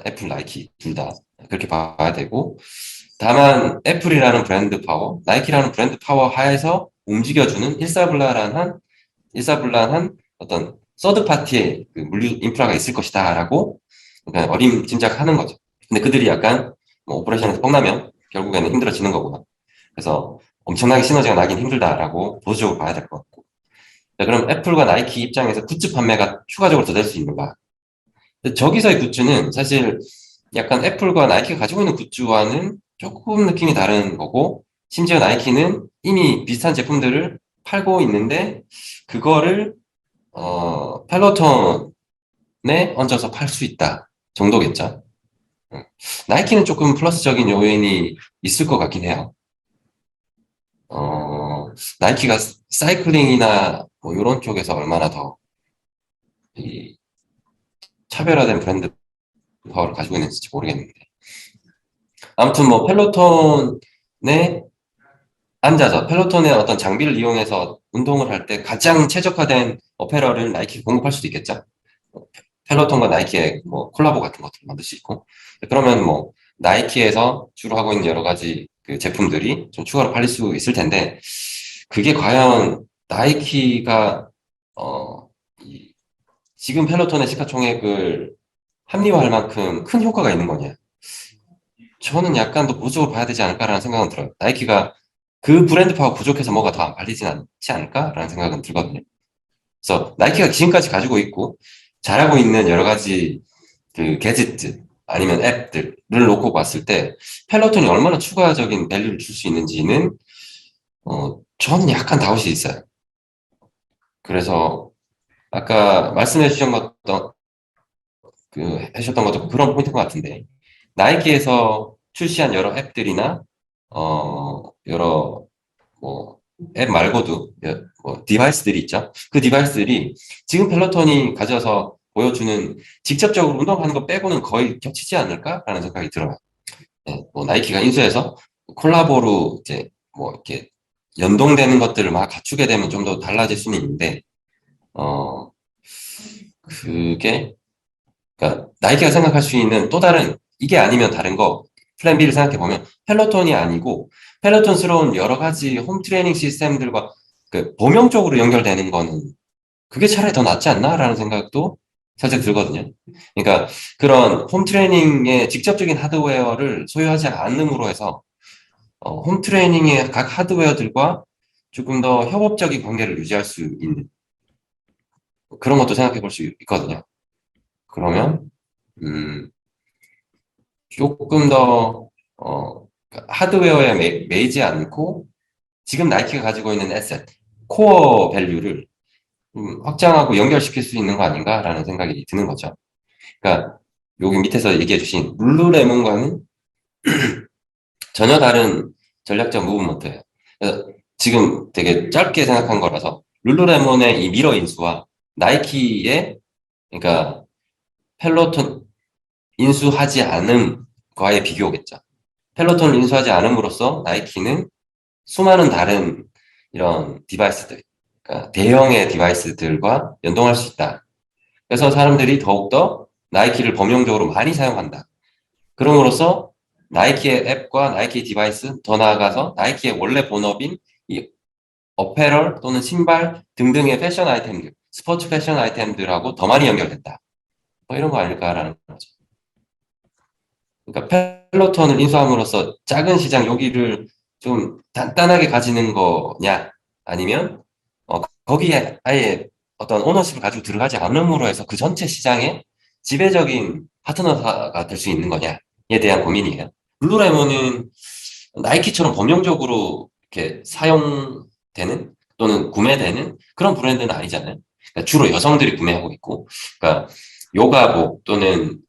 애플, 나이키 둘 다 그렇게 봐야 되고, 다만 애플이라는 브랜드 파워, 나이키라는 브랜드 파워 하에서 움직여주는 일사불란한 어떤 서드 파티의 그 물류 인프라가 있을 것이다라고 그러니까 어림짐작하는 거죠. 근데 그들이 약간 뭐 오퍼레이션에서 뻥나면 결국에는 힘들어지는 거구나. 그래서 엄청나게 시너지가 나긴 힘들다라고 보수적으로 봐야 될 것 같고. 자, 그럼 애플과 나이키 입장에서 굿즈 판매가 추가적으로 더 될 수 있는가? 근데 저기서의 굿즈는 사실 약간 애플과 나이키가 가지고 있는 굿즈와는 조금 느낌이 다른 거고, 심지어 나이키는 이미 비슷한 제품들을 팔고 있는데, 그거를, 펠로톤에 얹어서 팔 수 있다 정도겠죠. 응. 나이키는 조금 플러스적인 요인이 있을 것 같긴 해요. 나이키가 사이클링이나 뭐 이런 쪽에서 얼마나 더 이 차별화된 브랜드 파워를 가지고 있는지 모르겠는데. 아무튼 뭐 펠로톤에 앉아서 펠로톤의 어떤 장비를 이용해서 운동을 할 때 가장 최적화된 어페럴을 나이키가 공급할 수도 있겠죠. 펠로톤과 나이키의 뭐 콜라보 같은 것들을 만들 수 있고. 그러면 뭐 나이키에서 주로 하고 있는 여러 가지 그 제품들이 좀 추가로 팔릴 수 있을 텐데, 그게 과연 나이키가 어, 이 지금 펠로톤의 시가총액을 합리화할 만큼 큰 효과가 있는 거냐? 저는 약간 더 보수적으로 봐야 되지 않을까라는 생각은 들어요. 나이키가 그 브랜드 파워 부족해서 뭐가 더 안 팔리진 않지 않을까라는 생각은 들거든요. 그래서 나이키가 지금까지 가지고 있고 잘하고 있는 여러 가지 그 게제트 아니면 앱들을 놓고 봤을 때 펠로톤이 얼마나 추가적인 밸류를 줄 수 있는지는 저는 약간 다웃이 있어요. 그래서 아까 말씀해 주신 것도 하셨던 것도 그런 포인트인 것 같은데, 나이키에서 출시한 여러 앱들이나 여러 뭐 앱 말고도 뭐 디바이스들이 있죠. 그 디바이스들이 지금 펠로톤이 가져서 보여주는 직접적으로 운동하는 거 빼고는 거의 겹치지 않을까라는 생각이 들어요. 네, 뭐 나이키가 인수해서 콜라보로 이제 뭐 이렇게 연동되는 것들을 막 갖추게 되면 좀 더 달라질 수는 있는데, 어 그게 그러니까 나이키가 생각할 수 있는 또 다른 이게 아니면 다른 거 플랜 B를 생각해 보면 펠로톤이 아니고 펠로톤스러운 여러 가지 홈 트레이닝 시스템들과 그 범용적으로 연결되는 거는 그게 차라리 더 낫지 않나라는 생각도 살짝 들거든요. 그러니까 그런 홈 트레이닝의 직접적인 하드웨어를 소유하지 않음으로 해서 홈 트레이닝의 각 하드웨어들과 조금 더 협업적인 관계를 유지할 수 있는 그런 것도 생각해 볼 수 있거든요. 그러면 음, 조금 더 하드웨어에 매이지 않고 지금 나이키가 가지고 있는 에셋, 코어 밸류를 확장하고 연결시킬 수 있는 거 아닌가라는 생각이 드는 거죠. 그러니까 여기 밑에서 얘기해 주신 룰루레몬과는 전혀 다른 전략적 무브먼트예요. 그래서 지금 되게 짧게 생각한 거라서 룰루레몬의 이 미러 인수와 나이키의 그러니까 펠로톤 인수하지 않음과의 비교겠죠. 펠로톤을 인수하지 않음으로써 나이키는 수많은 다른 이런 디바이스들, 그러니까 대형의 디바이스들과 연동할 수 있다. 그래서 사람들이 더욱더 나이키를 범용적으로 많이 사용한다. 그럼으로써 나이키의 앱과 나이키의 디바이스, 더 나아가서 나이키의 원래 본업인 이 어페럴 또는 신발 등등의 패션 아이템들, 스포츠 패션 아이템들하고 더 많이 연결됐다. 뭐 이런 거 아닐까라는 거죠. 그러니까 펠로톤을 인수함으로써 작은 시장 여기를 좀 단단하게 가지는 거냐, 아니면 거기에 아예 어떤 오너십을 가지고 들어가지 않음으로 해서 그 전체 시장의 지배적인 파트너가 될 수 있는 거냐에 대한 고민이에요. 룰루레몬은 나이키처럼 범용적으로 이렇게 사용되는 또는 구매되는 그런 브랜드는 아니잖아요. 그러니까 주로 여성들이 구매하고 있고, 그러니까 요가복 또는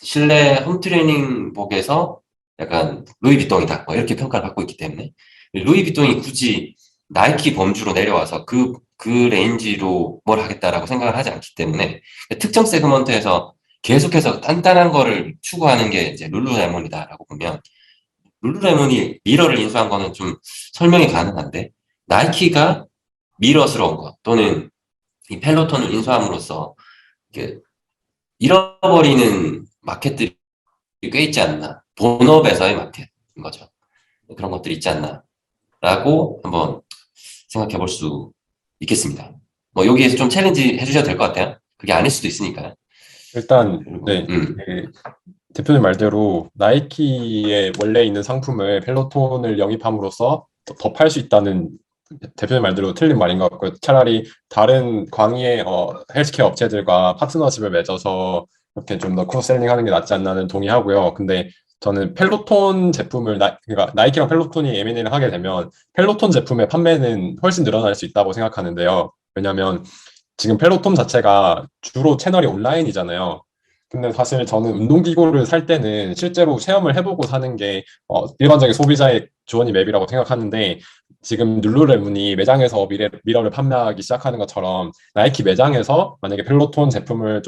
실내 홈트레이닝복에서 약간 루이비통이다 뭐 이렇게 평가를 받고 있기 때문에 루이비통이 굳이 나이키 범주로 내려와서 그 레인지로 뭘 하겠다라고 생각을 하지 않기 때문에 특정 세그먼트에서 계속해서 단단한 거를 추구하는 게 이제 룰루레몬이다라고 보면, 룰루레몬이 미러를 인수한 거는 좀 설명이 가능한데, 나이키가 미러스러운 것 또는 이 펠로톤을 인수함으로써 이렇게 잃어버리는 마켓들이 꽤 있지 않나, 본업에서의 마켓인 거죠. 그런 것들이 있지 않나라고 한번 생각해 볼 수 있겠습니다. 뭐 여기에서 좀 챌린지 해주셔도 될 것 같아요. 그게 아닐 수도 있으니까요. 일단, 그리고 네, 그 대표님 말대로 나이키에 원래 있는 상품을 펠로톤을 영입함으로써 더 팔 수 있다는 대표님 말대로 틀린 말인 것 같고요. 차라리 다른 광의의 헬스케어 업체들과 파트너십을 맺어서 이렇게 좀 더 크로스셀링 하는 게 낫지 않나는 동의하고요. 근데 저는 펠로톤 제품을 그러니까 나이키랑 펠로톤이 M&A를 하게 되면 펠로톤 제품의 판매는 훨씬 늘어날 수 있다고 생각하는데요. 왜냐하면 지금 펠로톤 자체가 주로 채널이 온라인이잖아요. 근데 사실 저는 운동기구를 살 때는 실제로 체험을 해보고 사는 게 일반적인 소비자의 주원이 맵이라고 생각하는데, 지금 룰루레몬이 매장에서 미러를 판매하기 시작하는 것처럼 나이키 매장에서 만약에 펠로톤 제품을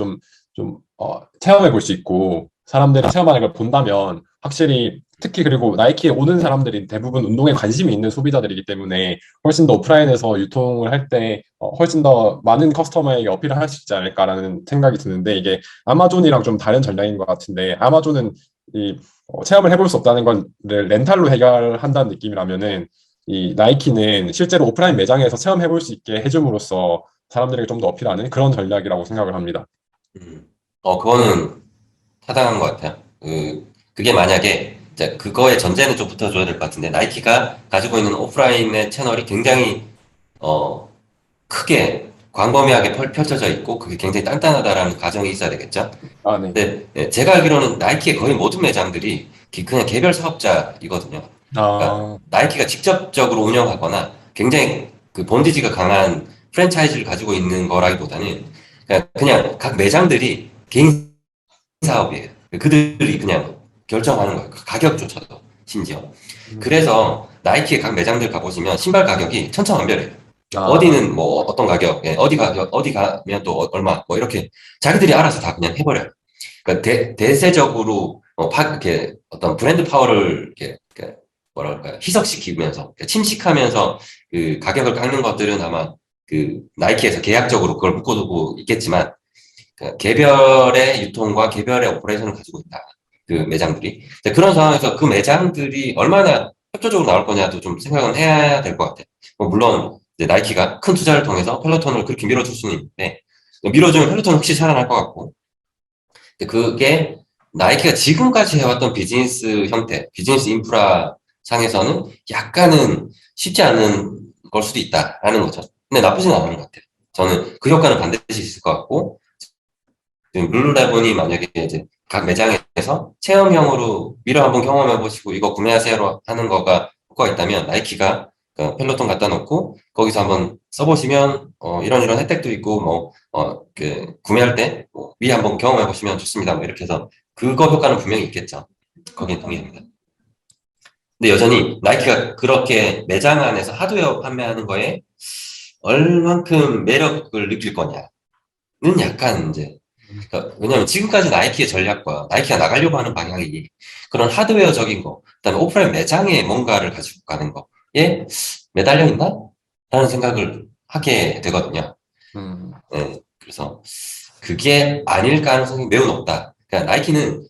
체험해 볼 수 있고 사람들이 체험하는 걸 본다면 확실히, 특히 그리고 나이키에 오는 사람들이 대부분 운동에 관심이 있는 소비자들이기 때문에 훨씬 더 오프라인에서 유통을 할 때 훨씬 더 많은 커스터머에게 어필을 할 수 있지 않을까라는 생각이 드는데, 이게 아마존이랑 좀 다른 전략인 것 같은데, 아마존은 체험을 해볼 수 없다는 걸 렌탈로 해결한다는 느낌이라면은, 이 나이키는 실제로 오프라인 매장에서 체험해볼 수 있게 해줌으로써 사람들에게 좀 더 어필하는 그런 전략이라고 생각을 합니다. 그거는 타당한 것 같아요. 그게 만약에, 이제 그거의 전제는 좀 붙어줘야 될 것 같은데, 나이키가 가지고 있는 오프라인의 채널이 굉장히, 어, 크게, 광범위하게 펼쳐져 있고, 그게 굉장히 단단하다라는 가정이 있어야 되겠죠? 아, 네. 근데, 제가 알기로는 나이키의 거의 모든 매장들이 그냥 개별 사업자이거든요. 그러니까, 아, 나이키가 직접적으로 운영하거나, 굉장히 그 본디지가 강한 프랜차이즈를 가지고 있는 거라기보다는, 그냥 각 매장들이 개인 사업이에요. 그들이 그냥 결정하는 거예요. 그 가격조차도 심지어. 음, 그래서 나이키의 각 매장들 가보시면 신발 가격이 천차만별이에요. 아, 어디는 뭐 어떤 가격, 어디 가면 또 얼마, 뭐 이렇게 자기들이 알아서 다 그냥 해버려요. 그러니까 대세적으로 이렇게 어떤 브랜드 파워를 이렇게 뭐랄까요, 희석시키면서, 침식하면서 그 가격을 깎는 것들은 아마 그 나이키에서 계약적으로 그걸 묶어두고 있겠지만, 그 개별의 유통과 개별의 오퍼레이션을 가지고 있다. 그 매장들이. 그런 상황에서 그 매장들이 얼마나 협조적으로 나올 거냐도 좀 생각은 해야 될 것 같아요. 물론 이제 나이키가 큰 투자를 통해서 펠로톤을 그렇게 밀어줄 수는 있는데, 밀어주면 펠로톤은 혹시 살아날 것 같고, 근데 그게 나이키가 지금까지 해왔던 비즈니스 형태, 비즈니스 인프라 상에서는 약간은 쉽지 않은 걸 수도 있다라는 거죠. 근데 나쁘진 않은 것 같아요. 저는 그 효과는 반드시 있을 것 같고, 지금 룰루레몬이 만약에 이제 각 매장에서 체험형으로 미러 한번 경험해 보시고 이거 구매하세요 하는 거가 효과가 있다면, 나이키가 그 펠로톤 갖다 놓고 거기서 한번 써보시면 이런 혜택도 있고 그 구매할 때뭐 미리 한번 경험해 보시면 좋습니다. 뭐 이렇게 해서 그거 효과는 분명히 있겠죠. 거기에 동의합니다. 근데 여전히 나이키가 그렇게 매장 안에서 하드웨어 판매하는 거에 얼만큼 매력을 느낄 거냐는 약간 이제, 그러니까 왜냐면 지금까지 나이키의 전략과 나이키가 나가려고 하는 방향이 그런 하드웨어적인 거, 그다음에 오프라인 매장에 뭔가를 가지고 가는 거에 매달려 있나? 라는 생각을 하게 되거든요. 음, 네, 그래서 그게 아닐 가능성이 매우 높다. 그러니까 나이키는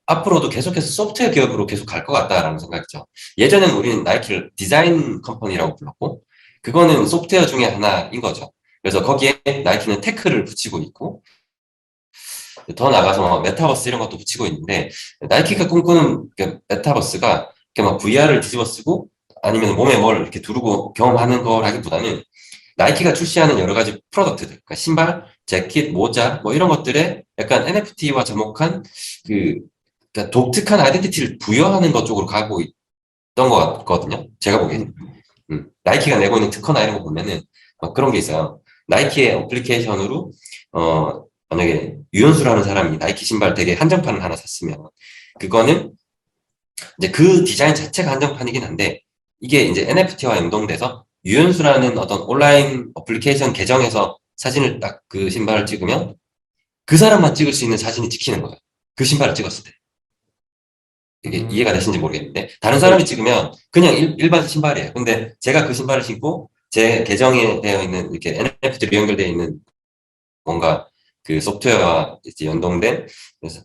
앞으로도 계속해서 소프트웨어 기업으로 계속 갈 것 같다라는 생각이죠. 예전에는 우리는 나이키를 디자인 컴퍼니라고 불렀고, 그거는 소프트웨어 중에 하나인 거죠. 그래서 거기에 나이키는 테크를 붙이고 있고, 더 나가서 뭐 메타버스 이런 것도 붙이고 있는데, 나이키가 꿈꾸는 그 메타버스가 이렇게 막 VR을 뒤집어 쓰고, 아니면 몸에 뭘 이렇게 두르고 경험하는 거라기보다는 나이키가 출시하는 여러 가지 프로덕트들, 그러니까 신발, 재킷, 모자, 뭐 이런 것들에 약간 NFT와 접목한 그 그러니까 독특한 아이덴티티를 부여하는 것 쪽으로 가고 있던 것 같거든요. 제가 보기에는. 나이키가 내고 있는 특허나 이런 거 보면은 그런 게 있어요. 나이키의 어플리케이션으로 만약에 유현수라는 사람이 나이키 신발 되게 한정판을 하나 샀으면 그거는 이제 그 디자인 자체가 한정판이긴 한데 이게 이제 NFT와 연동돼서 유현수라는 어떤 온라인 어플리케이션 계정에서 사진을 딱 그 신발을 찍으면 그 사람만 찍을 수 있는 사진이 찍히는 거예요. 그 신발을 찍었을 때. 이게 이해가 되시는지 모르겠는데 다른 네. 사람이 찍으면 그냥 일반 신발이에요. 근데 제가 그 신발을 신고 제 계정에 되어 있는 이렇게 NFT로 연결되어 있는 뭔가 그 소프트웨어와 이제 연동된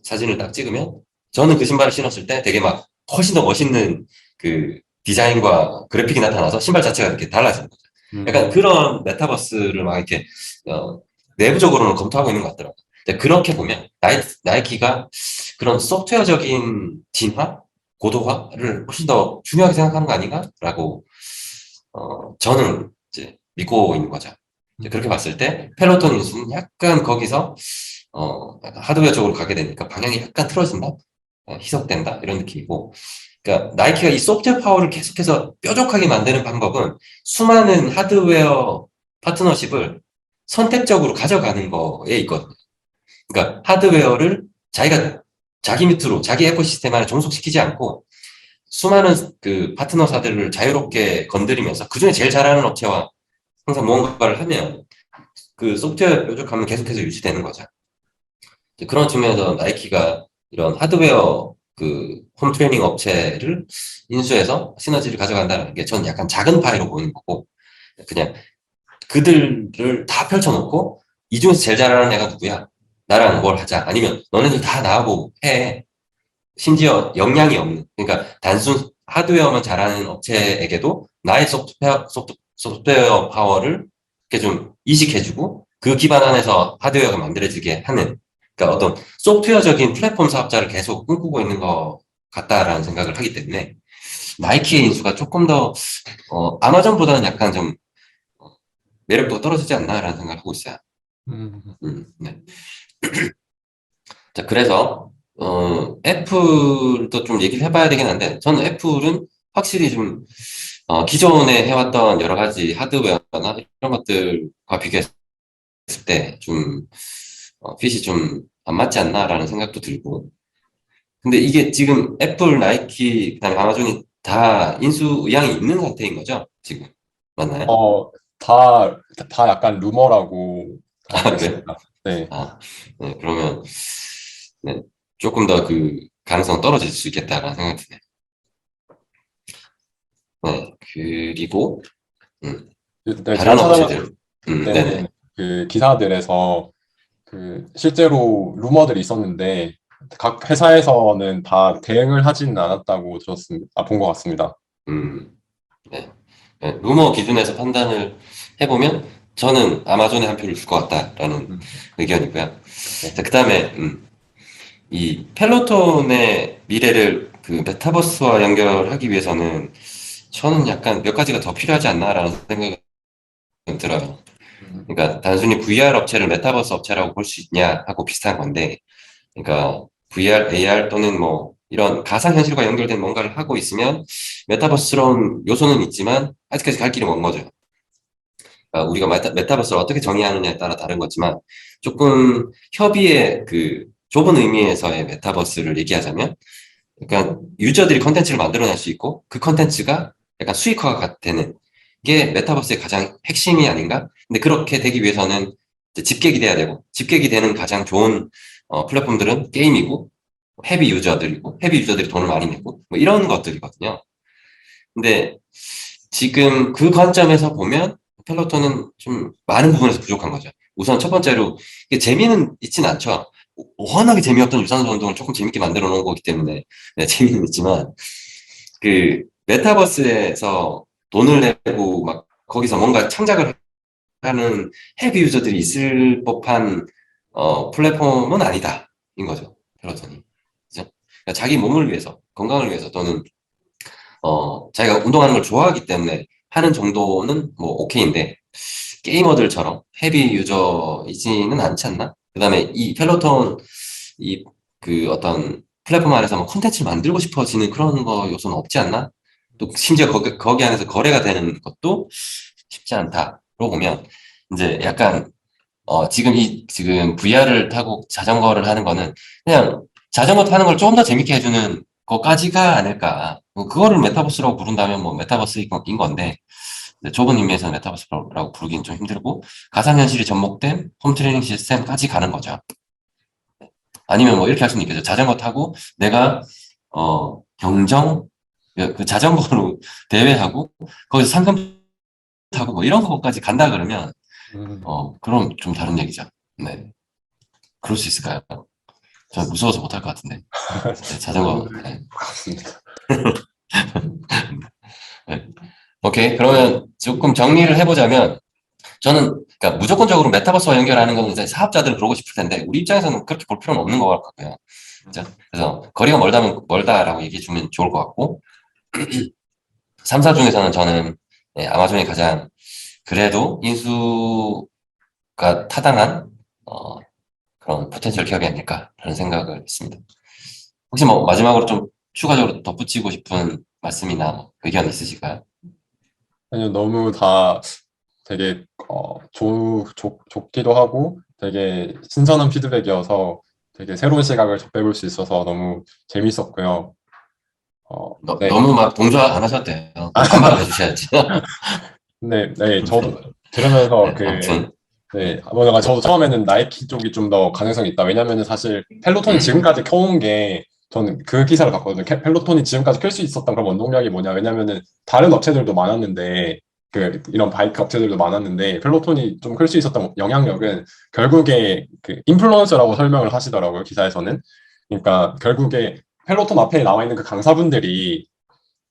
사진을 딱 찍으면 저는 그 신발을 신었을 때 되게 막 훨씬 더 멋있는 그 디자인과 그래픽이 나타나서 신발 자체가 이렇게 달라지는 거죠. 약간 음, 그런 메타버스를 막 이렇게 어, 내부적으로는 검토하고 있는 것 같더라고요. 근데 그렇게 보면 나이키가 그런 소프트웨어적인 진화, 고도화를 훨씬 더 중요하게 생각하는 거 아닌가라고 저는 이제 믿고 있는 거죠. 이제 그렇게 봤을 때 펠로톤 인수는 약간 거기서 약간 하드웨어 쪽으로 가게 되니까 방향이 약간 틀어진다, 희석된다 이런 느낌이고, 그러니까 나이키가 이 소프트웨어 파워를 계속해서 뾰족하게 만드는 방법은 수많은 하드웨어 파트너십을 선택적으로 가져가는 거에 있거든요. 그러니까 하드웨어를 자기가 자기 밑으로 자기 에코시스템 안에 종속시키지 않고 수많은 그 파트너사들을 자유롭게 건드리면서 그중에 제일 잘하는 업체와 항상 무언가를 하면 그 소프트웨어 뾰족함은 계속해서 유지되는 거죠. 그런 측면에서 나이키가 이런 하드웨어 그 홈 트레이닝 업체를 인수해서 시너지를 가져간다는 게 저는 약간 작은 파이로 보이는 거고 그냥 그들을 다 펼쳐놓고 이 중에서 제일 잘하는 애가 누구야? 나랑 뭘 하자. 아니면 너네들 다 나하고 해. 심지어 역량이 없는, 그러니까 단순 하드웨어만 잘하는 업체에게도 나의 소프트웨어 파워를 이렇게 좀 이식해주고 그 기반 안에서 하드웨어가 만들어지게 하는, 그러니까 어떤 소프트웨어적인 플랫폼 사업자를 계속 꿈꾸고 있는 것 같다라는 생각을 하기 때문에 나이키의 인수가 조금 더 아마존보다는 약간 좀 매력도가 떨어지지 않나라는 생각을 하고 있어요. 음, 네. 자, 그래서, 애플도 좀 얘기를 해봐야 되긴 한데, 저는 애플은 확실히 좀, 기존에 해왔던 여러 가지 하드웨어나 이런 것들과 비교했을 때 좀, 핏이 좀 안 맞지 않나라는 생각도 들고. 근데 이게 지금 애플, 나이키, 그다음에 아마존이 다 인수 의향이 있는 상태인 거죠? 지금. 맞나요? 어, 다 약간 루머라고 알고 아, 그래요? 있습니다. 네. 아, 네, 그러면, 네, 조금 더 그 가능성 떨어질 수 있겠다라는 생각이 드네요. 네, 그리고, 네, 제가 다른 찾아봤을 업체들, 때는 네네. 그 기사들에서 그 실제로 루머들이 있었는데 각 회사에서는 다 대응을 하지는 않았다고 들었습니다. 본 것 같습니다. 음, 네. 네, 루머 기준에서 판단을 해보면, 저는 아마존에 한 표를 줄 것 같다라는 음, 의견이고요. 네. 자, 그 다음에, 이 펠로톤의 미래를 그 메타버스와 연결하기 위해서는 저는 약간 몇 가지가 더 필요하지 않나라는 생각이 들어요. 음, 그러니까 단순히 VR 업체를 메타버스 업체라고 볼 수 있냐 하고 비슷한 건데, 그러니까 VR, AR 또는 뭐 이런 가상현실과 연결된 뭔가를 하고 있으면 메타버스러운 요소는 있지만 아직까지 갈 길이 먼 거죠. 그러니까 우리가 메타버스를 어떻게 정의하느냐에 따라 다른 거지만 조금 협의의 그 좁은 의미에서의 메타버스를 얘기하자면 그러니까 유저들이 컨텐츠를 만들어낼 수 있고 그 컨텐츠가 약간 수익화가 되는 게 메타버스의 가장 핵심이 아닌가? 근데 그렇게 되기 위해서는 이제 집객이 돼야 되고 집객이 되는 가장 좋은 플랫폼들은 게임이고 헤비 유저들이 돈을 많이 내고 뭐 이런 것들이거든요. 근데 지금 그 관점에서 보면 펠로톤은 좀 많은 부분에서 부족한 거죠. 우선 첫 번째로 이게 재미는 있진 않죠. 워낙에 재미없던 유산소 운동을 조금 재밌게 만들어 놓은 거기 때문에 네, 재미는 있지만 그 메타버스에서 돈을 내고 막 거기서 뭔가 창작을 하는 헤비 유저들이 있을 법한 플랫폼은 아니다 인 거죠. 펠로톤이. 그죠? 그러니까 자기 몸을 위해서 건강을 위해서 또는 자기가 운동하는 걸 좋아하기 때문에 하는 정도는 뭐 오케이인데 게이머들처럼 헤비 유저이지는 않지 않나? 그다음에 이 펠로톤 이 그 어떤 플랫폼 안에서 뭐 콘텐츠를 만들고 싶어지는 그런 거 요소는 없지 않나? 또 심지어 거기 안에서 거래가 되는 것도 쉽지 않다로 보면 이제 약간 지금 VR을 타고 자전거를 하는 거는 그냥 자전거 타는 걸 조금 더 재밌게 해주는 것까지가 아닐까. 뭐 그거를 메타버스라고 부른다면 뭐 메타버스인 건데 좁은 의미에서는 메타버스라고 부르기는 좀 힘들고 가상현실이 접목된 홈트레이닝 시스템까지 가는 거죠. 아니면 뭐 이렇게 할 수는 있겠죠. 자전거 타고 내가 경정 그 자전거로 대회하고 거기서 상금 타고 뭐 이런 것까지 간다 그러면 음, 그럼 좀 다른 얘기죠. 네. 그럴 수 있을까요? 저 무서워서 못할 것 같은데. 네, 자전거. 힘들 네. 것 같습니다. 네. 오케이. 그러면 조금 정리를 해보자면, 저는, 그러니까 무조건적으로 메타버스와 연결하는 건 이제 사업자들은 그러고 싶을 텐데, 우리 입장에서는 그렇게 볼 필요는 없는 것 같고요. 그죠? 그래서, 거리가 멀다면 멀다라고 얘기해 주면 좋을 것 같고, 3사 중에서는 저는, 네, 아마존이 가장, 그래도 인수가 타당한, 어, 그런 포텐셜 기업이 아닐까라는 생각을 했습니다. 혹시 뭐 마지막으로 좀 추가적으로 덧붙이고 싶은 말씀이나 뭐 의견 있으실까요? 아니요, 너무 다 되게 좋기도 하고 되게 신선한 피드백이어서 되게 새로운 시각을 접해볼 수 있어서 너무 재밌었고요. 네. 너무 막 동조화 안 하셔도 돼요. 반박을 해주셔야지. 네, 저도 들으면서 네, 아무튼, 네, 뭐냐가 저도 처음에는 나이키 쪽이 좀 더 가능성이 있다. 왜냐면은 사실 펠로톤이 음, 지금까지 켜온 게 저는 그 기사를 봤거든요. 펠로톤이 지금까지 켤 수 있었던 그런 원동력이 뭐냐. 왜냐면은 다른 업체들도 많았는데 이런 바이크 업체들도 많았는데 펠로톤이 좀 클 수 있었던 영향력은 결국에 그 인플루언서라고 설명을 하시더라고요. 기사에서는. 그러니까 결국에 펠로톤 앞에 나와 있는 그 강사분들이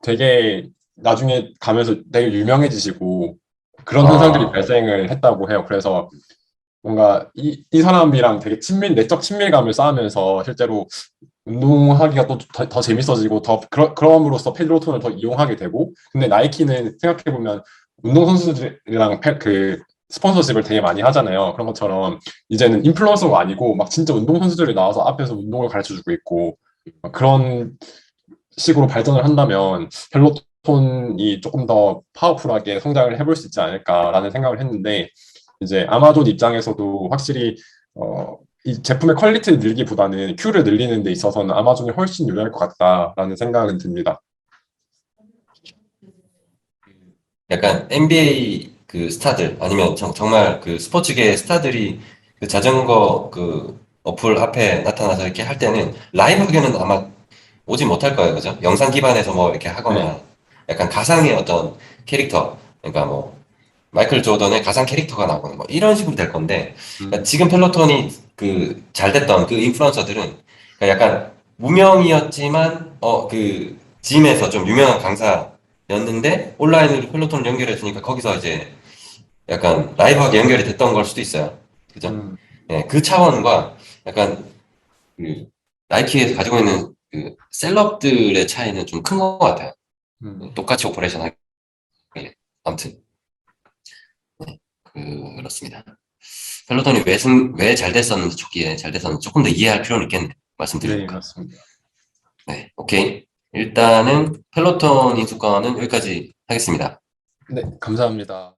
되게 나중에 가면서 되게 유명해지시고 그런 현상들이 어, 발생을 했다고 해요. 그래서 뭔가 이 사람이랑 되게 내적 친밀감을 쌓으면서 실제로 운동하기가 또 더 재밌어지고 그럼으로써 펠로톤을 더 이용하게 되고 근데 나이키는 생각해보면 운동선수들이랑 그 스폰서십을 되게 많이 하잖아요. 그런 것처럼 이제는 인플루언서가 아니고 막 진짜 운동선수들이 나와서 앞에서 운동을 가르쳐주고 있고 막 그런 식으로 발전을 한다면 펠로톤이 조금 더 파워풀하게 성장을 해볼 수 있지 않을까라는 생각을 했는데 이제 아마존 입장에서도 확실히 이 제품의 퀄리티를 늘기보다는 큐를 늘리는 데 있어서는 아마존이 훨씬 유리할 것 같다라는 생각은 듭니다. 약간 NBA 그 스타들, 아니면 정말 그 스포츠계 스타들이 그 자전거 그 어플 앞에 나타나서 이렇게 할 때는 라이브하게는 아마 오지 못할 거예요. 그죠? 영상 기반에서 뭐 이렇게 네. 하거나 약간 가상의 어떤 캐릭터, 그러니까 뭐 마이클 조던의 가상 캐릭터가 나오거나 뭐 이런 식으로 될 건데 그러니까 음, 지금 펠로톤이 그 잘 됐던 그 인플루언서들은 그러니까 약간 무명이었지만 그 짐에서 좀 유명한 강사였는데 온라인으로 펠로톤을 연결해 주니까 거기서 이제 약간 라이브하게 연결이 됐던 걸 수도 있어요. 그죠? 음, 예, 그 차원과 약간 그 나이키에서 가지고 있는 그 셀럽들의 차이는 좀 큰 것 같아요. 음. 똑같이 오퍼레이션 하기. 아무튼 그렇습니다. 펠로톤이 왜 잘 됐었는지, 초기에 잘 됐었는지 조금 더 이해할 필요는 있겠네. 네, 말씀드리니까. 맞습니다. 네, 오케이. 일단은 펠로톤 인수권은 여기까지 하겠습니다. 네, 감사합니다.